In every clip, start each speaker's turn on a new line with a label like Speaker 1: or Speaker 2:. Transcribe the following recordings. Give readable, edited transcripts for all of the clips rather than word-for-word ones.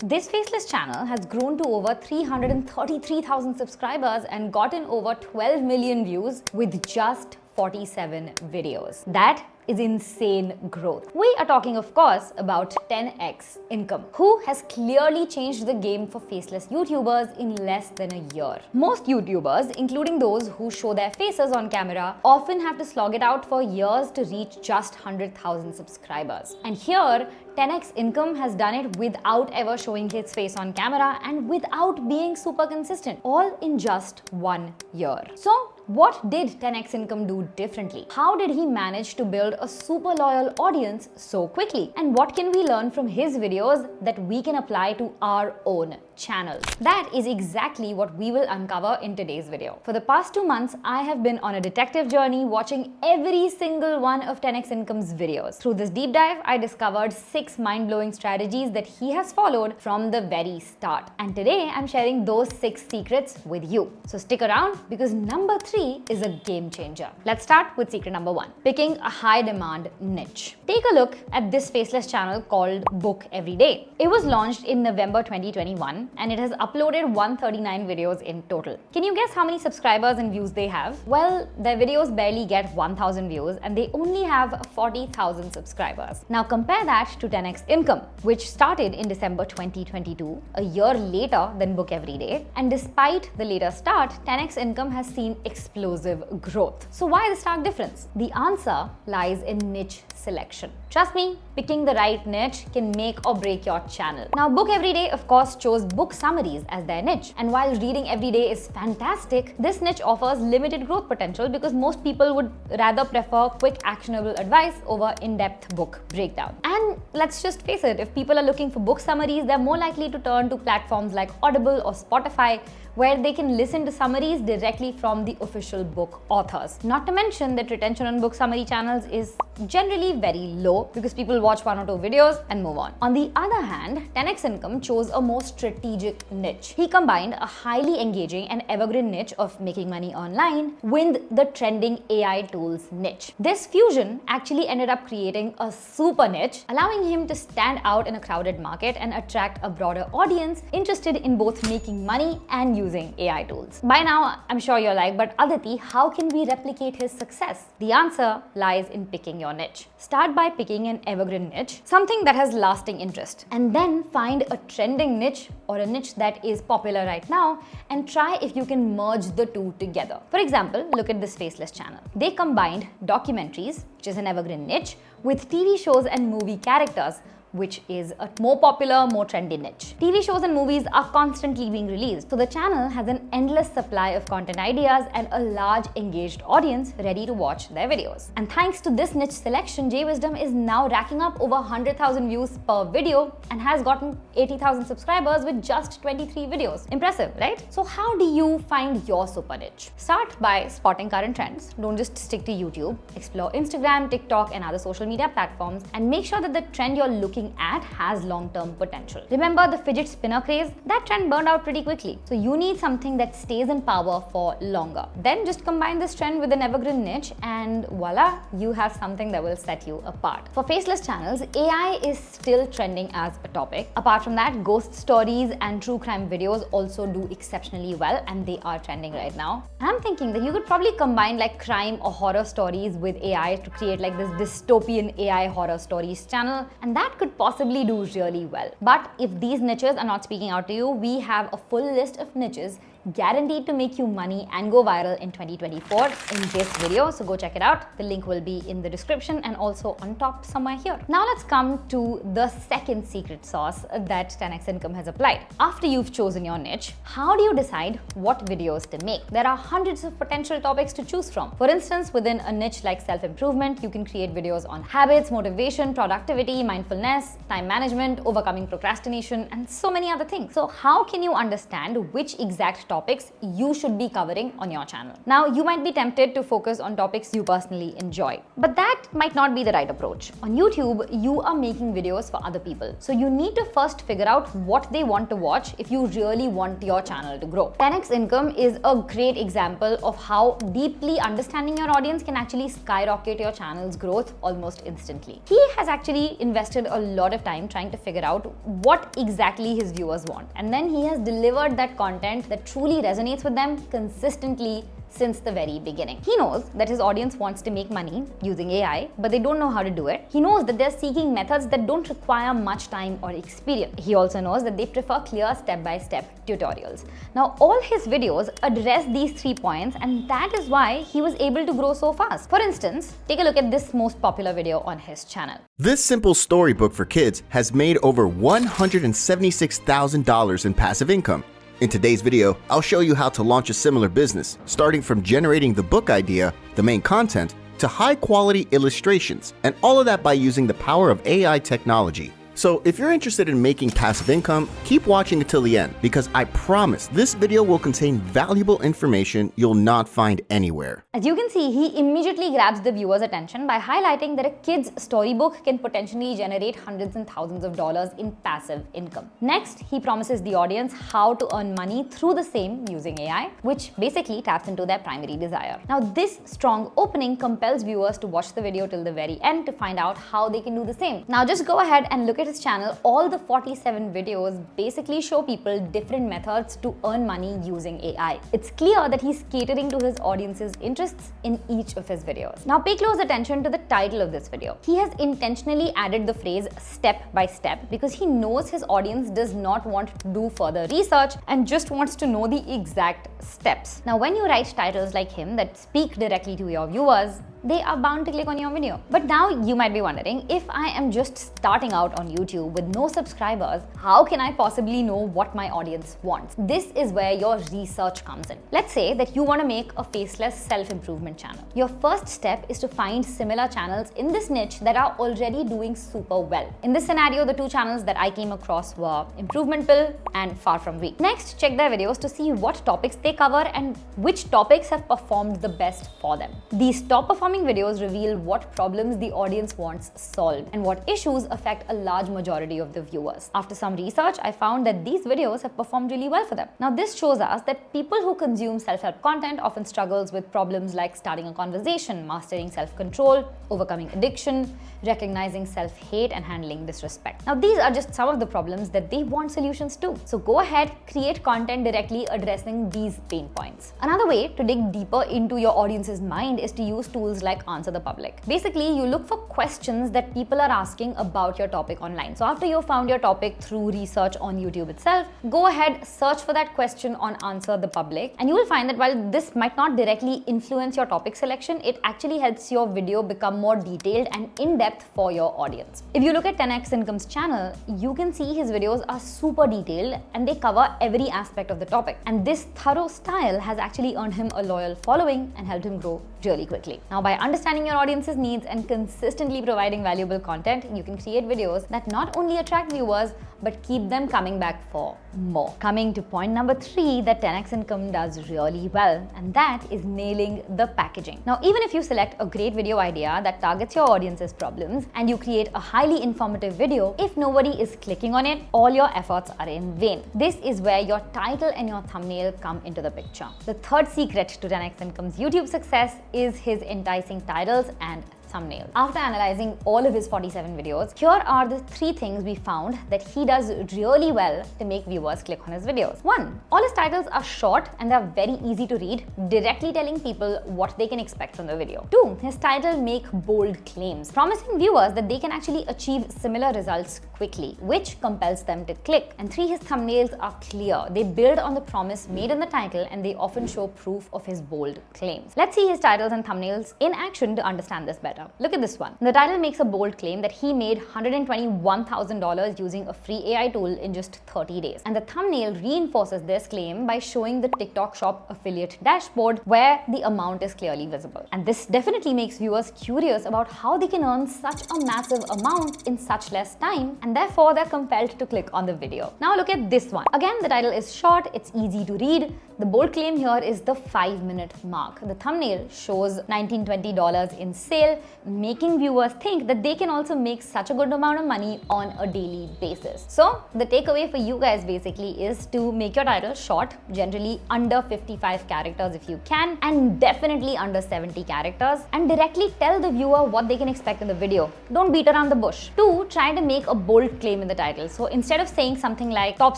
Speaker 1: This Faceless channel has grown to over 333,000 subscribers and gotten over 12 million views with just 47 videos. That is insane growth. We are talking, of course, about 10x income, who has clearly changed the game for faceless YouTubers in less than a year. Most YouTubers, including those who show their faces on camera, often have to slog it out for years to reach just 100,000 subscribers. And here, 10x income has done it without ever showing his face on camera and without being super consistent, all in just 1 year. So, what did 10x income do differently? How did he manage to build a super loyal audience so quickly? And what can we learn from his videos that we can apply to our own channels? That is exactly what we will uncover in today's video. For the past 2 months, I have been on a detective journey watching every single one of 10x Income's videos. Through this deep dive, I discovered 6 mind-blowing strategies that he has followed from the very start. And today, I'm sharing those 6 secrets with you. So stick around because number 3 is a game changer. Let's start with secret number 1, picking a high demand niche. Take a look at this faceless channel called Book Every Day. It was launched in November 2021 and it has uploaded 139 videos in total. Can you guess how many subscribers and views they have? Well, their videos barely get 1,000 views and they only have 40,000 subscribers. Now compare that to 10x Income, which started in December 2022, a year later than Book Every Day. And despite the later start, 10x Income has seen explosive growth. So why the stark difference? The answer lies in niche selection. Trust me, picking the right niche can make or break your channel. Now, Book Every Day, of course, chose book summaries as their niche. And while reading every day is fantastic, this niche offers limited growth potential because most people would rather prefer quick, actionable advice over in-depth book breakdown. And let's just face it, if people are looking for book summaries, they're more likely to turn to platforms like Audible or Spotify, where they can listen to summaries directly from the official book authors. Not to mention that retention on book summary channels is generally very low because people watch 1 or 2 videos and move on. On the other hand, 10x Income chose a more strategic niche. He combined a highly engaging and evergreen niche of making money online with the trending AI tools niche. This fusion actually ended up creating a super niche, allowing him to stand out in a crowded market and attract a broader audience interested in both making money and using AI tools. By now, I'm sure you're like, but Aditi, how can we replicate his success? The answer lies in picking your niche. Start by picking an evergreen niche, something that has lasting interest, and then find a trending niche or a niche that is popular right now and try if you can merge the two together. For example, look at this Faceless channel. They combined documentaries, which is an evergreen niche, with TV shows and movie characters, which is a more popular, more trendy niche. TV shows and movies are constantly being released, so the channel has an endless supply of content ideas and a large engaged audience ready to watch their videos. And thanks to this niche selection, Jay Wisdom is now racking up over 100,000 views per video and has gotten 80,000 subscribers with just 23 videos. Impressive, right? So how do you find your super niche? Start by spotting current trends. Don't just stick to YouTube. Explore Instagram, TikTok, and other social media platforms and make sure that the trend you're looking at has long-term potential. Remember the fidget spinner craze? That trend burned out pretty quickly. So you need something that stays in power for longer. Then just combine this trend with an evergreen niche and voila, you have something that will set you apart. For faceless channels, AI is still trending as a topic. Apart from that, ghost stories and true crime videos also do exceptionally well and they are trending right now. And I'm thinking that you could probably combine like crime or horror stories with AI to create like this dystopian AI horror stories channel, and that could possibly do really well. But if these niches are not speaking out to you, we have a full list of niches guaranteed to make you money and go viral in 2024 in this video. So go check it out. The link will be in the description and also on top somewhere here. Now let's come to the second secret sauce that 10x Income has applied. After you've chosen your niche, how do you decide what videos to make? There are hundreds of potential topics to choose from. For instance, within a niche like self-improvement, you can create videos on habits, motivation, productivity, mindfulness, time management, overcoming procrastination, and so many other things. So how can you understand which exact topics you should be covering on your channel. Now, you might be tempted to focus on topics you personally enjoy, but that might not be the right approach. On YouTube, you are making videos for other people. So you need to first figure out what they want to watch if you really want your channel to grow. 10x income is a great example of how deeply understanding your audience can actually skyrocket your channel's growth almost instantly. He has actually invested a lot of time trying to figure out what exactly his viewers want, and then he has delivered that content that truly resonates with them consistently since the very beginning. He knows that his audience wants to make money using AI, but they don't know how to do it. He knows that they're seeking methods that don't require much time or experience. He also knows that they prefer clear step-by-step tutorials. Now, all his videos address these 3 points, and that is why he was able to grow so fast. For instance, take a look at this most popular video on his channel.
Speaker 2: This simple storybook for kids has made over $176,000 in passive income. In today's video, I'll show you how to launch a similar business, starting from generating the book idea, the main content, to high-quality illustrations, and all of that by using the power of AI technology. So if you're interested in making passive income, keep watching until the end, because I promise this video will contain valuable information you'll not find anywhere.
Speaker 1: As you can see, he immediately grabs the viewer's attention by highlighting that a kid's storybook can potentially generate hundreds and thousands of dollars in passive income. Next, he promises the audience how to earn money through the same using AI, which basically taps into their primary desire. Now, this strong opening compels viewers to watch the video till the very end to find out how they can do the same. Now, just go ahead and look at his channel. All the 47 videos basically show people different methods to earn money using AI. It's clear that he's catering to his audience's interests in each of his videos. Now, pay close attention to the title of this video. He has intentionally added the phrase step by step because he knows his audience does not want to do further research and just wants to know the exact steps. Now, when you write titles like him that speak directly to your viewers, they are bound to click on your video. But now you might be wondering, if I am just starting out on YouTube with no subscribers, how can I possibly know what my audience wants? This is where your research comes in. Let's say that you want to make a faceless self-improvement channel. Your first step is to find similar channels in this niche that are already doing super well. In this scenario, the 2 channels that I came across were Improvement Pill and Far From Weak. Next, check their videos to see what topics they cover and which topics have performed the best for them. These top performing videos reveal what problems the audience wants solved and what issues affect a large majority of the viewers. After some research, I found that these videos have performed really well for them. Now, this shows us that people who consume self-help content often struggles with problems like starting a conversation, mastering self-control, overcoming addiction, recognizing self-hate, and handling disrespect. Now, these are just some of the problems that they want solutions to. So go ahead, create content directly addressing these pain points. Another way to dig deeper into your audience's mind is to use tools like Answer the Public. Basically, you look for questions that people are asking about your topic online. So after you've found your topic through research on YouTube itself, go ahead, search for that question on Answer the Public, and you will find that while this might not directly influence your topic selection, it actually helps your video become more detailed and in-depth for your audience. If you look at 10x Income's channel, you can see his videos are super detailed and they cover every aspect of the topic. And this thorough style has actually earned him a loyal following and helped him grow really quickly. Now, by understanding your audience's needs and consistently providing valuable content, you can create videos that not only attract viewers, but keep them coming back for more. Coming to point number 3 that 10x Income does really well, and that is nailing the packaging. Now, even if you select a great video idea that targets your audience's problems and you create a highly informative video, if nobody is clicking on it, all your efforts are in vain. This is where your title and your thumbnail come into the picture. The third secret to 10x Income's YouTube success is his enticing titles and thumbnail. After analyzing all of his 47 videos, here are the 3 things we found that he does really well to make viewers click on his videos. 1. All his titles are short and they're very easy to read, directly telling people what they can expect from the video. 2. His titles make bold claims, promising viewers that they can actually achieve similar results quickly, which compels them to click. And 3. His thumbnails are clear. They build on the promise made in the title and they often show proof of his bold claims. Let's see his titles and thumbnails in action to understand this better. Look at this one. The title makes a bold claim that he made $121,000 using a free AI tool in just 30 days. And the thumbnail reinforces this claim by showing the TikTok Shop affiliate dashboard where the amount is clearly visible. And this definitely makes viewers curious about how they can earn such a massive amount in such less time, and therefore they're compelled to click on the video. Now look at this one. Again, the title is short, it's easy to read. The bold claim here is the 5-minute mark. The thumbnail shows $19-20 in sale, making viewers think that they can also make such a good amount of money on a daily basis. So the takeaway for you guys basically is to make your title short, generally under 55 characters if you can, and definitely under 70 characters, and directly tell the viewer what they can expect in the video. Don't beat around the bush. 2, try to make a bold claim in the title. So instead of saying something like top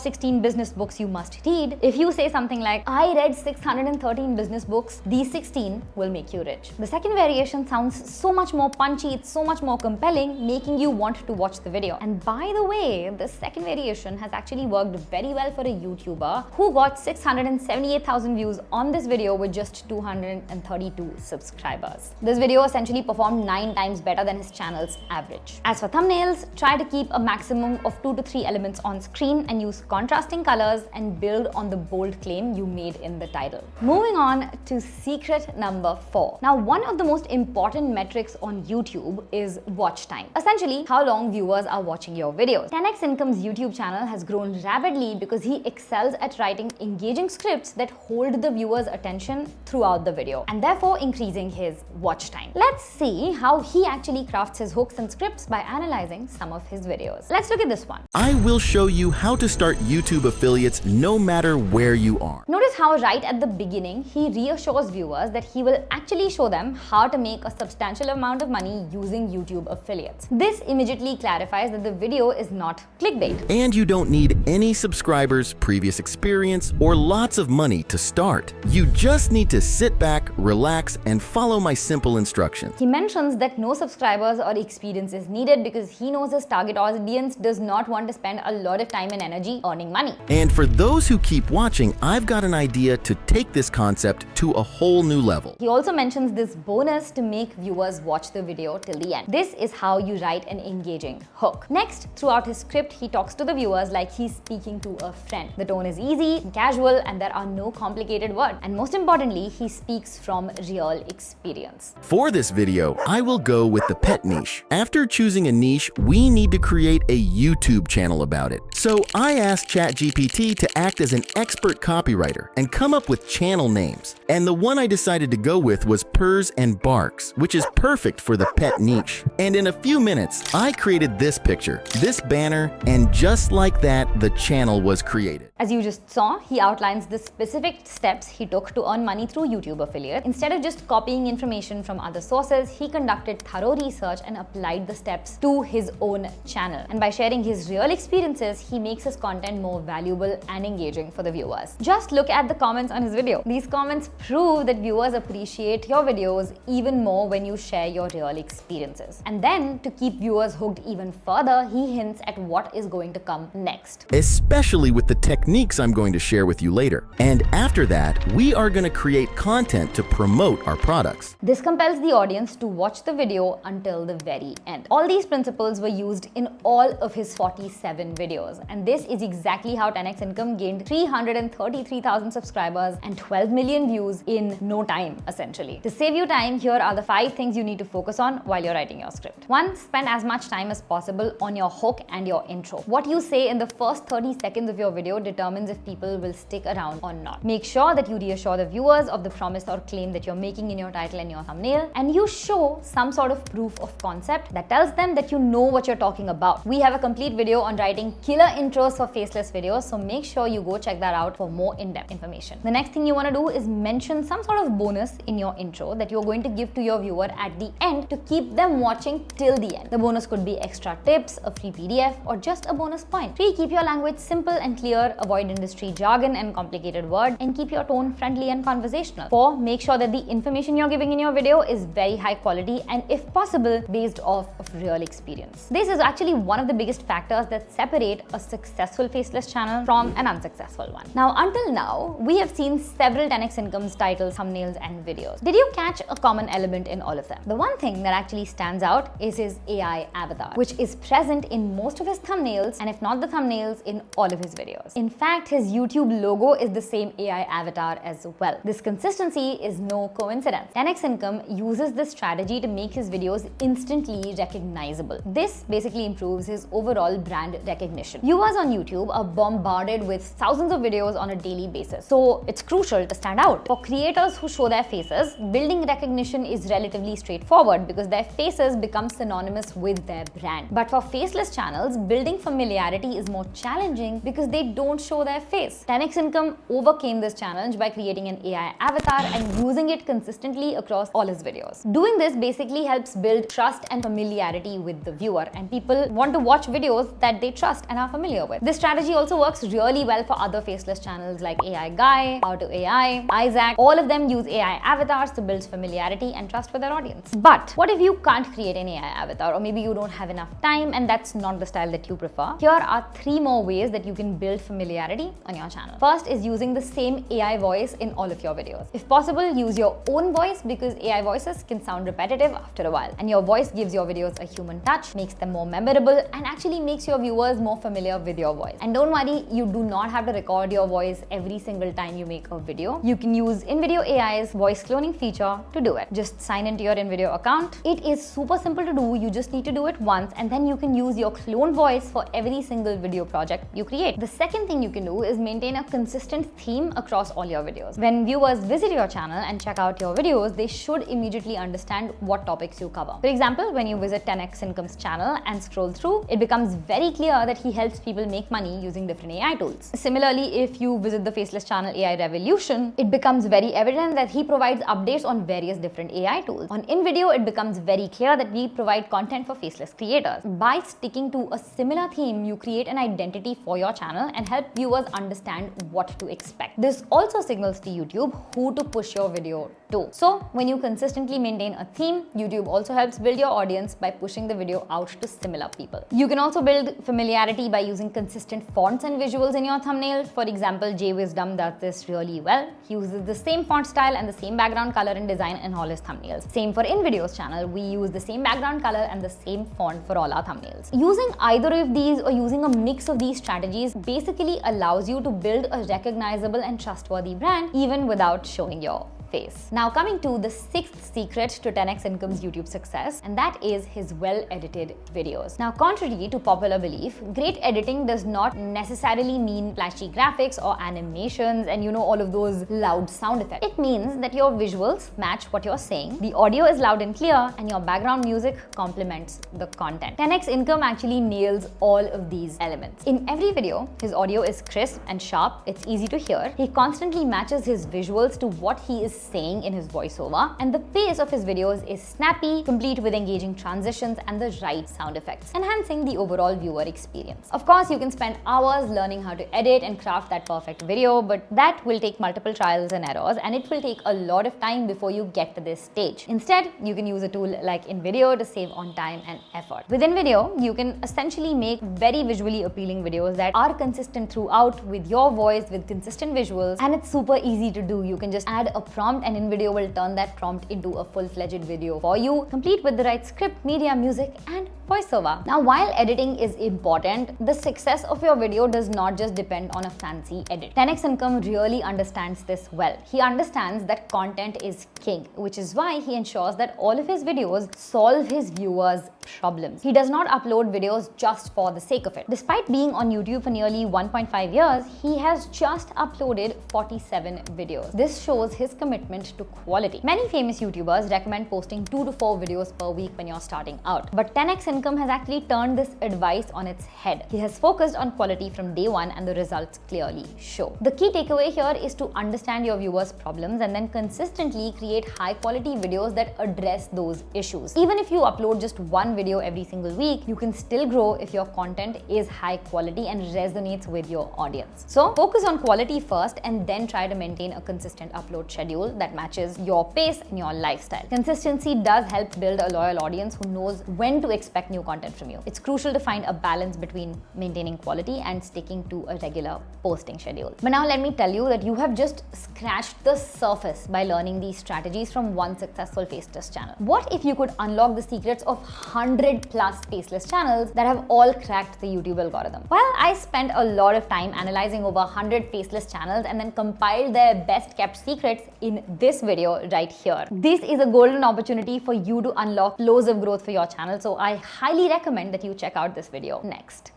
Speaker 1: 16 business books you must read, if you say something like I read 613 business books, these 16 will make you rich. The second variation sounds so much more punchy, it's so much more compelling, making you want to watch the video. And by the way, the second variation has actually worked very well for a YouTuber who got 678,000 views on this video with just 232 subscribers. This video essentially performed 9 times better than his channel's average. As for thumbnails, try to keep a maximum of 2 to 3 elements on screen and use contrasting colors and build on the bold claim you made in the title. Moving on to secret number 4. Now, one of the most important metrics on YouTube is watch time. Essentially, how long viewers are watching your videos. 10x Income's YouTube channel has grown rapidly because he excels at writing engaging scripts that hold the viewer's attention throughout the video and therefore increasing his watch time. Let's see how he actually crafts his hooks and scripts by analyzing some of his videos. Let's look at this one.
Speaker 2: I will show you how to start YouTube affiliates no matter where you are.
Speaker 1: Notice how right at the beginning, he reassures viewers that he will actually show them how to make a substantial amount of money using YouTube affiliates. This immediately clarifies that the video is not clickbait.
Speaker 2: And you don't need any subscribers, previous experience, or lots of money to start. You just need to sit back, relax, and follow my simple instructions.
Speaker 1: He mentions that no subscribers or experience is needed because he knows his target audience does not want to spend a lot of time and energy earning money.
Speaker 2: And for those who keep watching, I've got an idea to take this concept to a whole new level.
Speaker 1: He also mentions this bonus to make viewers watch the video till the end. This is how you write an engaging hook. Next, throughout his script, he talks to the viewers like he's speaking to a friend. The tone is easy and casual, and there are no complicated words. And most importantly, he speaks from real experience.
Speaker 2: For this video, I will go with the pet niche. After choosing a niche, we need to create a YouTube channel about it. So I asked ChatGPT to act as an expert copywriter and come up with channel names. And the one I decided to go with was Purrs and Barks, which is perfect for the pet niche. And in a few minutes, I created this picture, this banner, and just like that, the channel was created.
Speaker 1: As you just saw, he outlines the specific steps he took to earn money through YouTube affiliate. Instead of just copying information from other sources, he conducted thorough research and applied the steps to his own channel. And by sharing his real experiences, he makes his content more valuable and engaging for the viewers. Just look at the comments on his video. These comments prove that viewers appreciate your videos even more when you share your real experiences. And then, to keep viewers hooked even further, he hints at what is going to come next.
Speaker 2: Especially with the techniques I'm going to share with you later. And after that, we are going to create content to promote our products.
Speaker 1: This compels the audience to watch the video until the very end. All these principles were used in all of his 47 videos. And this is exactly how 10x Income gained 333,000 subscribers and 12 million views in no time, essentially. To save you time, here are the 5 things you need to focus on while you're writing your script. 1, spend as much time as possible on your hook and your intro. What you say in the first 30 seconds of your video determines if people will stick around or not. Make sure that you reassure the viewers of the promise or claim that you're making in your title and your thumbnail, and you show some sort of proof of concept that tells them that you know what you're talking about. We have a complete video on writing killer intros for Faceless videos, so make sure you go check that out for more in-depth information. The next thing you want to do is mention some sort of bonus in your intro that you're going to give to your viewer at the end to keep them watching till the end. The bonus could be extra tips, a free PDF, or just a bonus point. 3, keep your language simple and clear, avoid industry jargon and complicated words, and keep your tone friendly and conversational. 4, make sure that the information you're giving in your video is very high quality and, if possible, based off of real experience. This is actually one of the biggest factors that separate a successful Faceless channel from an unsuccessful one. Now, until now, we have seen several 10x Income's titles, thumbnails, and videos. Did you catch a common element in all of them? The one thing that actually stands out is his AI avatar, which is present in most of his thumbnails, and if not the thumbnails, in all of his videos. In fact, his YouTube logo is the same AI avatar as well. This consistency is no coincidence. 10x Income uses this strategy to make his videos instantly recognizable. This basically improves his overall brand recognition. Viewers on YouTube are bombarded with thousands of videos on a daily basis. audiences. So it's crucial to stand out. For creators who show their faces, building recognition is relatively straightforward because their faces become synonymous with their brand. But for faceless channels, building familiarity is more challenging because they don't show their face. 10x Income overcame this challenge by creating an AI avatar and using it consistently across all his videos. Doing this basically helps build trust and familiarity with the viewer, and people want to watch videos that they trust and are familiar with. This strategy also works really well for other faceless channels like AI Guy, How to AI, Isaac. All of them use AI avatars to build familiarity and trust with their audience. But what if you can't create an AI avatar, or maybe you don't have enough time and that's not the style that you prefer? Here are 3 more ways that you can build familiarity on your channel. First is using the same AI voice in all of your videos. If possible, use your own voice because AI voices can sound repetitive after a while, and your voice gives your videos a human touch, makes them more memorable, and actually makes your viewers more familiar with your voice. And don't worry, you do not have to record your voice every single time you make a video. You can use InVideo AI's voice cloning feature to do it. Just sign into your InVideo account. It is super simple to do. You just need to do it once, and then you can use your clone voice for every single video project you create. The second thing you can do is maintain a consistent theme across all your videos. When viewers visit your channel and check out your videos, they should immediately understand what topics you cover. For example, when you visit 10x Income's channel and scroll through, it becomes very clear that he helps people make money using different AI tools. Similarly, if you visit the faceless channel AI Revolution, it becomes very evident that he provides updates on various different AI tools. On InVideo, it becomes very clear that we provide content for faceless creators. By sticking to a similar theme, you create an identity for your channel and help viewers understand what to expect. This also signals to YouTube who to push your video to. So when you consistently maintain a theme, YouTube also helps build your audience by pushing the video out to similar people. You can also build familiarity by using consistent fonts and visuals in your thumbnail. For example, Jay Wisdom does this really well. He uses the same font style and the same background color and design in all his thumbnails. Same for InVideo's channel. We use the same background color and the same font for all our thumbnails. Using either of these or using a mix of these strategies basically allows you to build a recognizable and trustworthy brand even without showing your face. Now coming to the 6th secret to 10x Income's YouTube success, and that is his well-edited videos. Now, contrary to popular belief, great editing does not necessarily mean flashy graphics or animations and all of those loud sound effects. It means that your visuals match what you're saying, the audio is loud and clear, and your background music complements the content. 10x Income actually nails all of these elements. In every video, his audio is crisp and sharp, it's easy to hear. He constantly matches his visuals to what he is saying in his voiceover, and the pace of his videos is snappy, complete with engaging transitions and the right sound effects, enhancing the overall viewer experience. Of course, you can spend hours learning how to edit and craft that perfect video, but that will take multiple trials and errors, and it will take a lot of time before you get to this stage. Instead, you can use a tool like InVideo to save on time and effort. With InVideo, you can essentially make very visually appealing videos that are consistent throughout with your voice, with consistent visuals, and it's super easy to do. You can just add a prompt and InVideo will turn that prompt into a full-fledged video for you, complete with the right script, media, music, and voiceover. Now, while editing is important, the success of your video does not just depend on a fancy edit. 10x Income really understands this well. He understands that content is king, which is why he ensures that all of his videos solve his viewers' problems. He does not upload videos just for the sake of it. Despite being on YouTube for nearly 1.5 years, he has just uploaded 47 videos. This shows his commitment to quality. Many famous YouTubers recommend posting 2 to 4 videos per week when you're starting out. But 10x Income has actually turned this advice on its head. He has focused on quality from day one, and the results clearly show. The key takeaway here is to understand your viewers' problems and then consistently create high-quality videos that address those issues. Even if you upload just one video every single week, you can still grow if your content is high quality and resonates with your audience. So focus on quality first and then try to maintain a consistent upload schedule that matches your pace and your lifestyle. Consistency does help build a loyal audience who knows when to expect new content from you. It's crucial to find a balance between maintaining quality and sticking to a regular posting schedule. But now let me tell you that you have just scratched the surface by learning these strategies from one successful faceless channel. What if you could unlock the secrets of 100 plus faceless channels that have all cracked the YouTube algorithm? Well, I spent a lot of time analyzing over 100 faceless channels and then compiled their best kept secrets in this video right here. This is a golden opportunity for you to unlock loads of growth for your channel, so I highly recommend that you check out this video next.